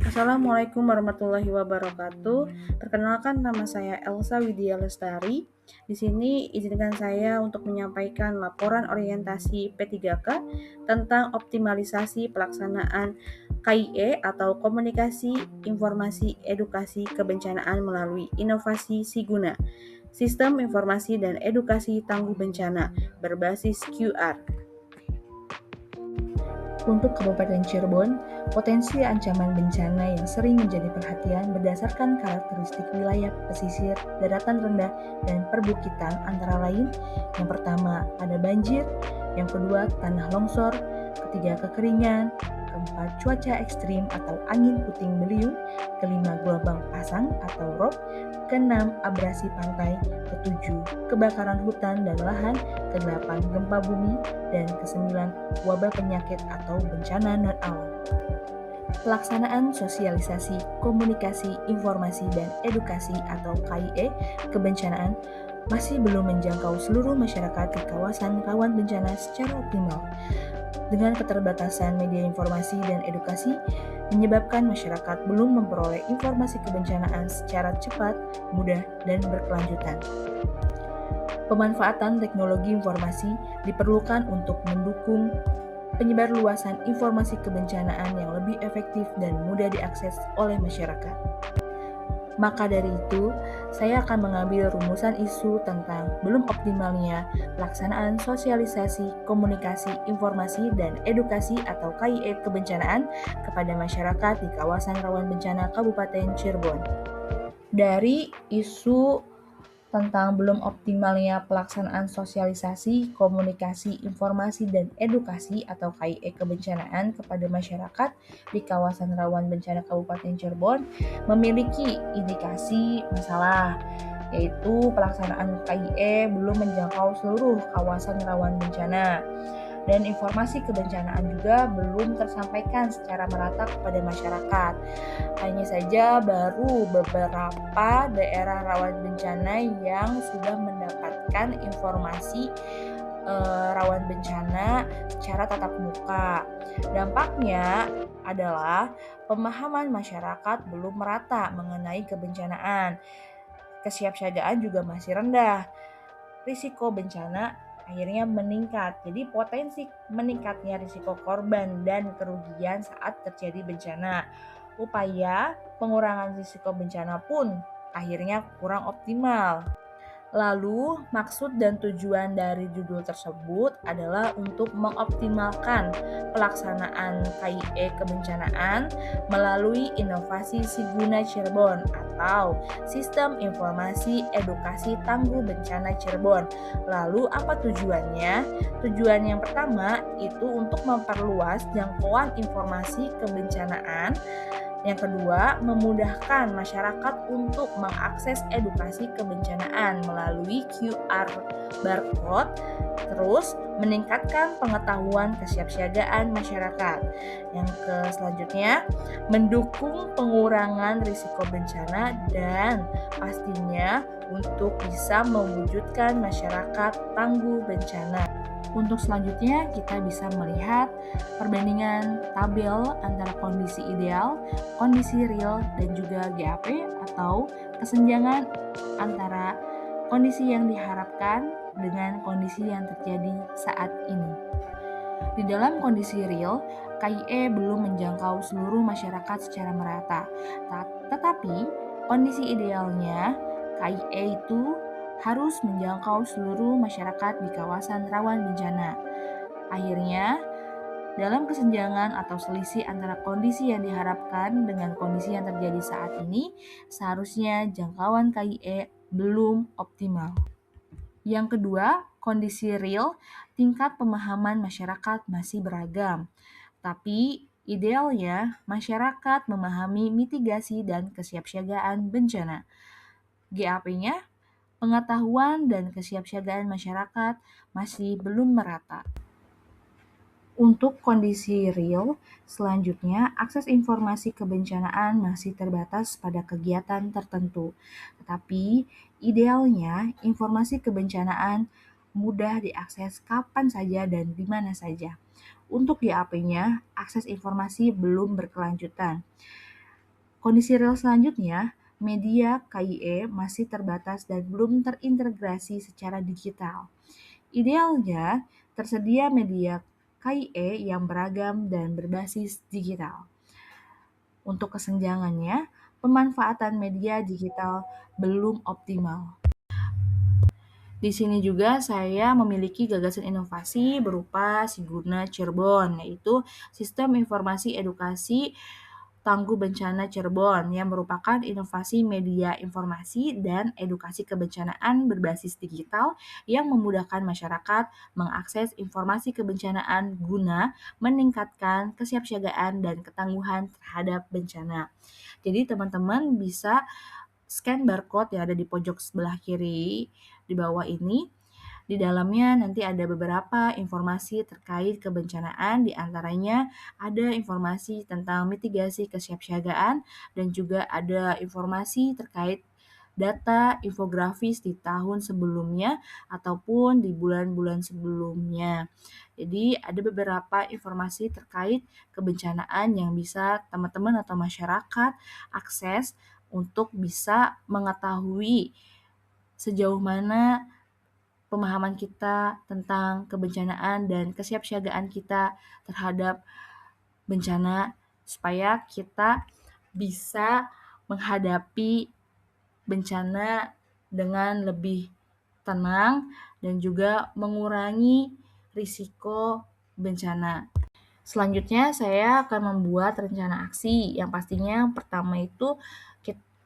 Assalamualaikum warahmatullahi wabarakatuh. Perkenalkan, nama saya Elsa Widya Lestari. Di sini izinkan saya untuk menyampaikan laporan orientasi P3K tentang optimalisasi pelaksanaan KIE atau Komunikasi Informasi Edukasi Kebencanaan melalui inovasi Siguna, Sistem Informasi dan Edukasi Tangguh Bencana berbasis QR. Untuk Kabupaten Cirebon, potensi ancaman bencana yang sering menjadi perhatian berdasarkan karakteristik wilayah pesisir, daratan rendah, dan perbukitan antara lain. Yang pertama, ada banjir. Yang kedua, tanah longsor. Ketiga, kekeringan. Keempat, cuaca ekstrim atau angin puting beliung. Kelima, gelombang pasang atau rob. Keenam, abrasi pantai. Ketujuh, kebakaran hutan dan lahan. Kedelapan, gempa bumi. Dan kesembilan, wabah penyakit atau bencana non-alam. Pelaksanaan sosialisasi, komunikasi, informasi, dan edukasi atau KIE kebencanaan masih belum menjangkau seluruh masyarakat di kawasan rawan bencana secara optimal. Dengan keterbatasan media informasi dan edukasi, menyebabkan masyarakat belum memperoleh informasi kebencanaan secara cepat, mudah, dan berkelanjutan. Pemanfaatan teknologi informasi diperlukan untuk mendukung penyebarluasan informasi kebencanaan yang lebih efektif dan mudah diakses oleh masyarakat. Maka dari itu, saya akan mengambil rumusan isu tentang belum optimalnya pelaksanaan sosialisasi, komunikasi, informasi, dan edukasi atau KIE kebencanaan kepada masyarakat di kawasan rawan bencana Kabupaten Cirebon. Dari isu tentang belum optimalnya pelaksanaan sosialisasi, komunikasi, informasi, dan edukasi atau KIE kebencanaan kepada masyarakat di kawasan rawan bencana Kabupaten Cirebon memiliki indikasi masalah, yaitu pelaksanaan KIE belum menjangkau seluruh kawasan rawan bencana. Dan informasi kebencanaan juga belum tersampaikan secara merata kepada masyarakat. Hanya saja baru beberapa daerah rawan bencana yang sudah mendapatkan informasi rawan bencana secara tatap muka. Dampaknya adalah pemahaman masyarakat belum merata mengenai kebencanaan. Kesiapsiagaan juga masih rendah. Risiko bencana akhirnya meningkat. Jadi potensi meningkatnya risiko korban dan kerugian saat terjadi bencana. Upaya pengurangan risiko bencana pun akhirnya kurang optimal. Lalu, maksud dan tujuan dari judul tersebut adalah untuk mengoptimalkan pelaksanaan KIE kebencanaan melalui inovasi Siguna Cirebon atau Sistem Informasi Edukasi Tangguh Bencana Cirebon. Lalu, apa tujuannya? Tujuan yang pertama itu untuk memperluas jangkauan informasi kebencanaan. Yang kedua, memudahkan masyarakat untuk mengakses edukasi kebencanaan melalui QR barcode, terus meningkatkan pengetahuan kesiapsiagaan masyarakat. Yang selanjutnya, mendukung pengurangan risiko bencana dan pastinya untuk bisa mewujudkan masyarakat tangguh bencana. Untuk selanjutnya, kita bisa melihat perbandingan tabel antara kondisi ideal, kondisi real, dan juga GAP atau kesenjangan antara kondisi yang diharapkan dengan kondisi yang terjadi saat ini. Di dalam kondisi real, KIE belum menjangkau seluruh masyarakat secara merata. Tetapi, kondisi idealnya, KIE itu harus menjangkau seluruh masyarakat di kawasan rawan bencana. Akhirnya, dalam kesenjangan atau selisih antara kondisi yang diharapkan dengan kondisi yang terjadi saat ini, seharusnya jangkauan KIE belum optimal. Yang kedua, kondisi real, tingkat pemahaman masyarakat masih beragam. Tapi idealnya masyarakat memahami mitigasi dan kesiapsiagaan bencana. GAP-nya, pengetahuan dan kesiapsiagaan masyarakat masih belum merata. Untuk kondisi real, selanjutnya akses informasi kebencanaan masih terbatas pada kegiatan tertentu. Tetapi idealnya informasi kebencanaan mudah diakses kapan saja dan di mana saja. Untuk GAP-nya, akses informasi belum berkelanjutan. Kondisi real selanjutnya, media KIE masih terbatas dan belum terintegrasi secara digital. Idealnya, tersedia media KIE yang beragam dan berbasis digital. Untuk kesenjangannya, pemanfaatan media digital belum optimal. Di sini juga saya memiliki gagasan inovasi berupa Siguna Cirebon, yaitu Sistem Informasi Edukasi Tangguh Bencana Cirebon yang merupakan inovasi media informasi dan edukasi kebencanaan berbasis digital yang memudahkan masyarakat mengakses informasi kebencanaan guna meningkatkan kesiapsiagaan dan ketangguhan terhadap bencana. Jadi teman-teman bisa scan barcode yang ada di pojok sebelah kiri di bawah ini. Di dalamnya nanti ada beberapa informasi terkait kebencanaan, di antaranya ada informasi tentang mitigasi kesiapsiagaan dan juga ada informasi terkait data infografis di tahun sebelumnya ataupun di bulan-bulan sebelumnya. Jadi ada beberapa informasi terkait kebencanaan yang bisa teman-teman atau masyarakat akses untuk bisa mengetahui sejauh mana pemahaman kita tentang kebencanaan dan kesiapsiagaan kita terhadap bencana supaya kita bisa menghadapi bencana dengan lebih tenang dan juga mengurangi risiko bencana. Selanjutnya saya akan membuat rencana aksi yang pastinya pertama itu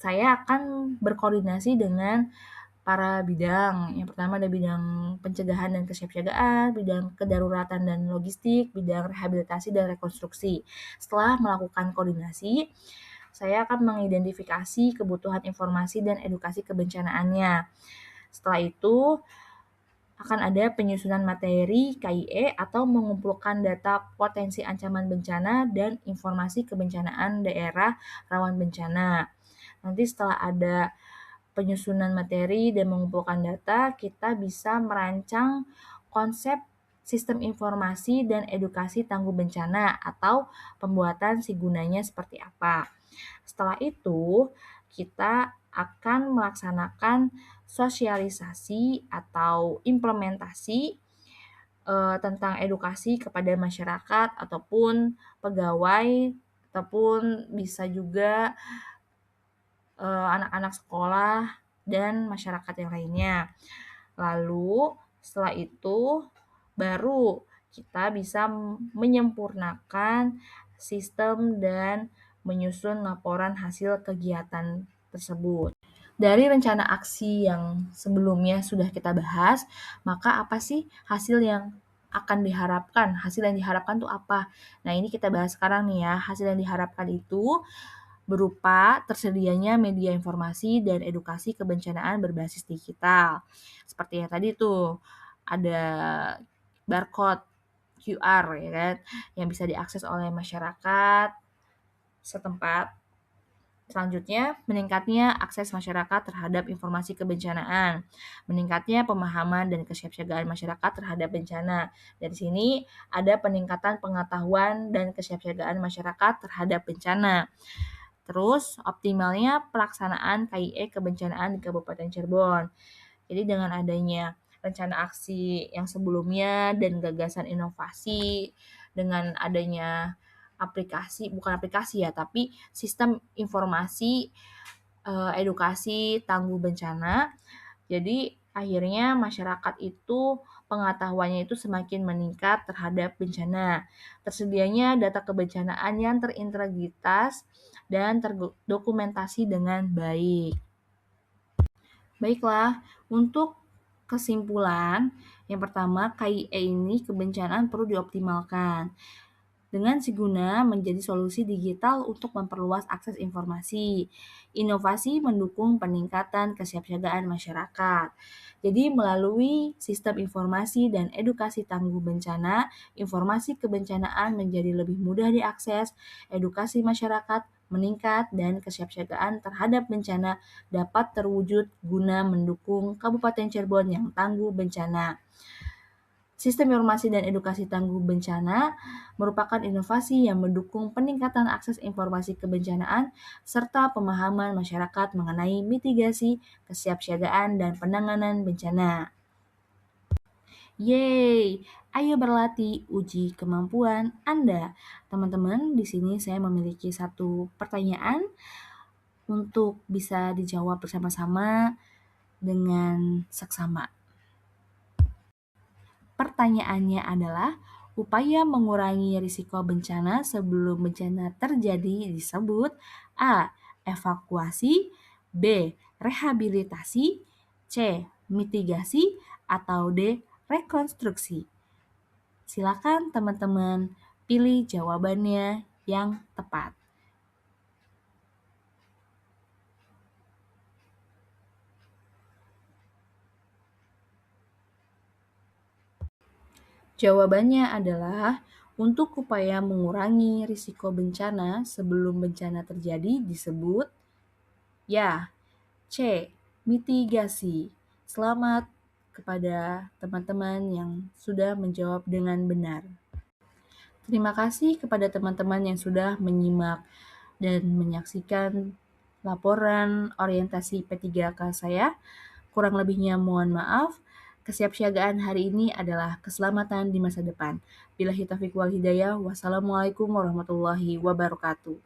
saya akan berkoordinasi dengan para bidang. Yang pertama ada bidang pencegahan dan kesiapsiagaan, bidang kedaruratan dan logistik, bidang rehabilitasi dan rekonstruksi. Setelah melakukan koordinasi, saya akan mengidentifikasi kebutuhan informasi dan edukasi kebencanaannya. Setelah itu, akan ada penyusunan materi KIE atau mengumpulkan data potensi ancaman bencana dan informasi kebencanaan daerah rawan bencana. Nanti setelah ada penyusunan materi dan mengumpulkan data, kita bisa merancang konsep sistem informasi dan edukasi tangguh bencana atau pembuatan si gunanya seperti apa. Setelah itu, kita akan melaksanakan sosialisasi atau implementasi tentang edukasi kepada masyarakat ataupun pegawai ataupun bisa juga anak-anak sekolah dan masyarakat yang lainnya. Lalu setelah itu baru kita bisa menyempurnakan sistem dan menyusun laporan hasil kegiatan tersebut. Dari rencana aksi yang sebelumnya sudah kita bahas, maka apa sih hasil yang akan diharapkan? Hasil yang diharapkan itu apa? Nah, ini kita bahas sekarang nih ya. Hasil yang diharapkan itu berupa tersedianya media informasi dan edukasi kebencanaan berbasis digital. Seperti yang tadi tuh, ada barcode QR ya kan, yang bisa diakses oleh masyarakat setempat. Selanjutnya, meningkatnya akses masyarakat terhadap informasi kebencanaan, meningkatnya pemahaman dan kesiapsiagaan masyarakat terhadap bencana. Dari sini ada peningkatan pengetahuan dan kesiapsiagaan masyarakat terhadap bencana. Terus, optimalnya pelaksanaan KIE kebencanaan di Kabupaten Cirebon. Jadi dengan adanya rencana aksi yang sebelumnya dan gagasan inovasi, dengan adanya bukan aplikasi ya, tapi sistem informasi edukasi tangguh bencana. Jadi akhirnya masyarakat itu pengetahuannya itu semakin meningkat terhadap bencana. Tersedianya data kebencanaan yang terintegritas dan terdokumentasi dengan baik. Baiklah, untuk kesimpulan, yang pertama KIE ini kebencanaan perlu dioptimalkan. Dengan Siguna menjadi solusi digital untuk memperluas akses informasi. Inovasi mendukung peningkatan kesiapsiagaan masyarakat. Jadi melalui sistem informasi dan edukasi tangguh bencana, informasi kebencanaan menjadi lebih mudah diakses, edukasi masyarakat meningkat, dan kesiapsiagaan terhadap bencana dapat terwujud guna mendukung Kabupaten Cirebon yang tangguh bencana. Sistem informasi dan edukasi tangguh bencana merupakan inovasi yang mendukung peningkatan akses informasi kebencanaan serta pemahaman masyarakat mengenai mitigasi, kesiapsiagaan, dan penanganan bencana. Yeay, ayo berlatih uji kemampuan Anda. Teman-teman, di sini saya memiliki satu pertanyaan untuk bisa dijawab bersama-sama dengan seksama. Pertanyaannya adalah, upaya mengurangi risiko bencana sebelum bencana terjadi disebut A. Evakuasi, B. Rehabilitasi, C. Mitigasi, atau D. Rekonstruksi. Silakan teman-teman pilih jawabannya yang tepat. Jawabannya adalah untuk upaya mengurangi risiko bencana sebelum bencana terjadi disebut ya, C. Mitigasi. Selamat kepada teman-teman yang sudah menjawab dengan benar. Terima kasih kepada teman-teman yang sudah menyimak dan menyaksikan laporan orientasi P3K saya. Kurang lebihnya mohon maaf. Kesiapsiagaan hari ini adalah keselamatan di masa depan. Billahi taufiq wal hidayah. Wassalamualaikum warahmatullahi wabarakatuh.